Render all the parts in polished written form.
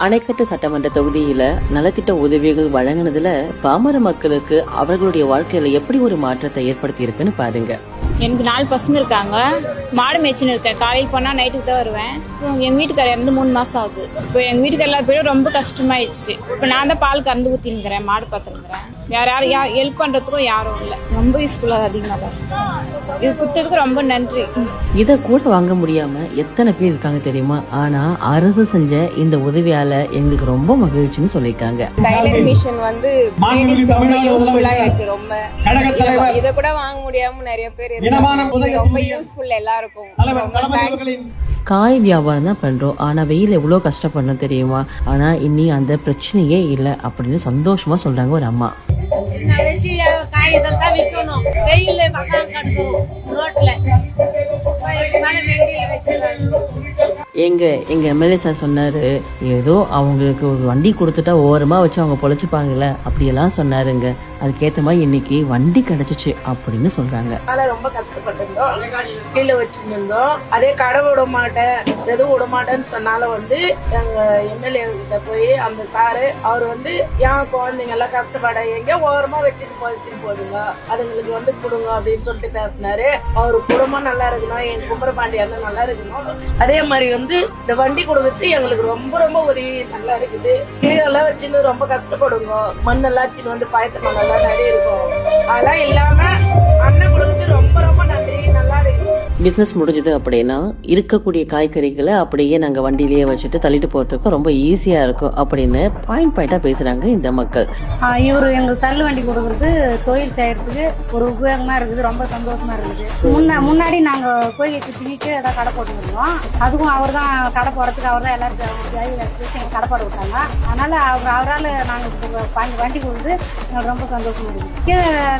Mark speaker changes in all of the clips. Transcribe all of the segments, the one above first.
Speaker 1: அணைக்கட்டு சட்டமன்ற தொகுதியில நலத்திட்ட உதவிகள் வழங்கினதுல பாமர மக்களுக்கு அவர்களுடைய வாழ்க்கையில எப்படி ஒரு மாற்றத்தை ஏற்படுத்தி இருக்குன்னு பாருங்க.
Speaker 2: எனக்கு 4 பசங்க இருக்காங்க. மாடு மேய்ச்சின்னு இருக்கேன். காலையில் போனால் நைட்டுக்கு தான் வருவேன். எங்கள் வீட்டுக்காரர் இறந்து 3 மாதம் ஆகுது. இப்போ எங்கள் வீட்டுக்கு எல்லா பேரும் ரொம்ப கஷ்டமாயிடுச்சு. இப்போ நான் தான் பால் கறந்து ஊற்றினுக்கிறேன், மாடு பார்த்துருக்குறேன். யாரும் ஹெல்ப் பண்ணுறதுக்கும் யாரும் இல்லை. ரொம்ப யூஸ்ஃபுல்லாக அதிகமாக தான் இது கொடுத்ததுக்கு ரொம்ப நன்றி.
Speaker 1: இதை கூட வாங்க முடியாம எத்தனை பேர் இருக்காங்க தெரியுமா? ஆனா அரசு செஞ்ச இந்த உதவியால எங்களுக்கு ரொம்ப மகிழ்ச்சின்னு சொல்லியிருக்காங்க.
Speaker 3: டைலர் மிஷின் வந்து ரொம்ப யூஸ்ஃபுல்லா இருக்கு. ரொம்ப இதை கூட வாங்க முடியாம நிறைய பேர் ரொம்ப யூஸ்ஃபுல் எல்லாருக்கும்.
Speaker 1: காய் வியாபாரம் தான் பண்றோம், ஆனா வெயில் எவ்வளவு கஷ்டப்படணும் தெரியுமா? ஆனா இனி அந்த பிரச்சனையே இல்லை அப்படின்னு சந்தோஷமா சொல்றாங்க ஒரு அம்மா.
Speaker 4: காய் இதெல்லாம் விற்கணும், வெயில கிடக்குறோம் ரோட்ல
Speaker 1: எங்க எம்எல்ஏ சார் சொன்னாரு, ஏதோ அவங்களுக்கு ஒரு வண்டி கொடுத்துட்டா ஓரமா வச்சு அவங்க பொழைச்சுப்பாங்கல்ல அப்படியெல்லாம் சொன்னாருங்க. அதுக்கேற்ற மாதிரி இன்னைக்கு வண்டி கிடைச்சிச்சு அப்படின்னு சொல்றாங்க.
Speaker 5: ரொம்ப கஷ்டப்பட்டிருந்தோம், கீழே வச்சுருந்தோம். அதே கடை விட மாட்டேன் எதுவும் விட மாட்டேன்னு சொன்னால வந்து எங்க எம்எல்ஏ கிட்ட போய் அந்த சாரு அவர் வந்து ஏன் குழந்தைங்க எல்லாம் கஷ்டப்பட எங்க ஓரமா வச்சுட்டு போதுங்க, அதுங்களுக்கு வந்து கொடுங்க அப்படின்னு சொல்லிட்டு பேசினாரு. அவர் குடும்பம் நல்லா இருக்கணும், என் குமரபாண்டியா நல்லா இருக்கணும். அதே மாதிரி வந்து இந்த வண்டி கொடுக்கறது எங்களுக்கு ரொம்ப ரொம்ப உதவி நல்லா இருக்குது. கீழெல்லாம் வச்சுன்னு ரொம்ப கஷ்டப்படுங்க, மண்ணெல்லாம் வச்சுன்னு வந்து பயத்த மண்ணெல்லாம் நிறைய இருக்கும். அதெல்லாம் இல்லாம அண்ணன் கொடுக்கறது ரொம்ப ரொம்ப நன்றி, நல்லா இருக்கு.
Speaker 1: பிசினஸ் முடிஞ்சது அப்படின்னா இருக்கக்கூடிய காய்கறிகளை அப்படியே நாங்க வண்டியிலேயே வச்சுட்டு தள்ளிட்டு போறதுக்கு ரொம்ப ஈஸியா இருக்கும் அப்படின்னு பாயிண்டா பேசுறாங்க இந்த மக்கள்.
Speaker 6: இவரு எங்களுக்கு தள்ளு வண்டி கொடுக்கறது தொழில் செய்யறதுக்கு ஒரு உபயோகமா இருக்குது, ரொம்ப சந்தோஷமா இருக்குது. முன்னாடி நாங்க கோயில் கிச்சிக்கு ஏதாவது கடை போட்டுருந்தோம், அதுவும் அவர் தான் கடை போறதுக்கு அவர் தான் எல்லாருக்கும் கடை போட விட்டாங்க. அதனால அவரால் நாங்க வண்டி கொடுத்து எங்களுக்கு ரொம்ப சந்தோஷமா இருக்குது.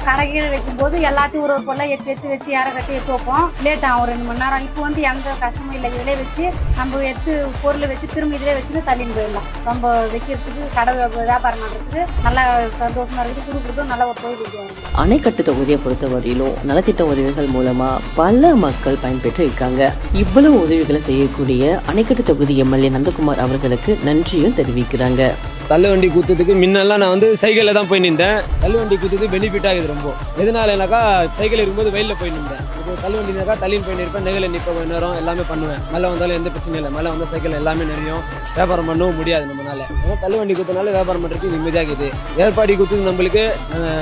Speaker 6: கடை கீழே வைக்கும் போது எல்லாத்தையும் ஒரு பொருளை எடுத்து வச்சு யாரை கட்டி எடுத்து வைப்போம், லேட் ஆகும் 2 மணி நேரம். இப்போ வந்து எந்த கஷ்டமும் இல்லை, இதிலே வச்சு நம்ம எடுத்து பொருளை வச்சு திரும்ப இதிலே வச்சுட்டு தள்ளின்னு போயிடலாம். ரொம்ப வைக்கிறதுக்கு கடை வியாபாரம் பண்ணுறதுக்கு நல்லா சந்தோஷமா இருக்குது, கொடுக்குறதும் நல்ல ஒரு தொழில் இருக்குது.
Speaker 1: அணைக்கட்டு தொகுதியை பொறுத்தவரையிலும் நலத்திட்ட உதவிகள் மூலமா பல மக்கள் பயன்பெற்று இருக்காங்க. இவ்வளவு உதவிகளை செய்யக்கூடிய அணைக்கட்டு தொகுதி எம்எல்ஏ நந்தகுமார் அவர்களுக்கு நன்றியும் தெரிவிக்கிறாங்க.
Speaker 7: தள்ளுவண்டி குத்துறதுக்கு முன்னெல்லாம் நான் வந்து சைக்கிளில் தான் போய் நின்றேன். தள்ளுவண்டி குத்துறது பெனிஃபிட் ஆகுது ரொம்ப. எதனாலனாக்கா சைக்கிள் இருக்கும்போது வெயிலில் போய் நின்றேன். இப்போ தள்ளுவண்டினாக்கா தள்ளின்னு போய் நிற்பேன், நெகில நிற்ப நேரம் எல்லாமே பண்ணுவேன். மழை வந்தாலும் எந்த பிரச்சனையும் இல்லை, மழை வந்தால் சைக்கிள் எல்லாமே நிறையும், வியாபாரம் பண்ணவும் முடியாது நம்மளால. ஆனால் தள்ளுவண்டி குத்துனால வியாபாரம் பண்ணுறதுக்கு நிம்மதியாகுது. ஏற்பாடி குத்துக்கு நம்மளுக்கு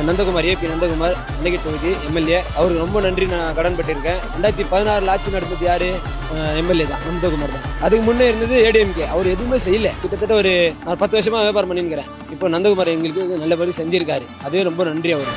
Speaker 7: நந்தகுமார் ஏபி நந்தகுமார் அணைக்கட்டு தொகுதி எம்எல்ஏ, அவருக்கு ரொம்ப நன்றி நான் கடன் பட்டிருக்கேன். 2016 ஆட்சி நடந்தது யாரு? எம்எல்ஏ தான், நந்தகுமார் தான். அதுக்கு முன்னே இருந்தது ஏடிஎம்கே, அவர் எதுவுமே செய்யல. கிட்டத்தட்ட ஒரு 10 வருஷமா வியாபாரம் பண்ணிருக்கிறேன். இப்போ நந்தகுமார் எங்களுக்கு நல்லபடி செஞ்சிருக்காரு, அதுவே ரொம்ப நன்றி அவரு.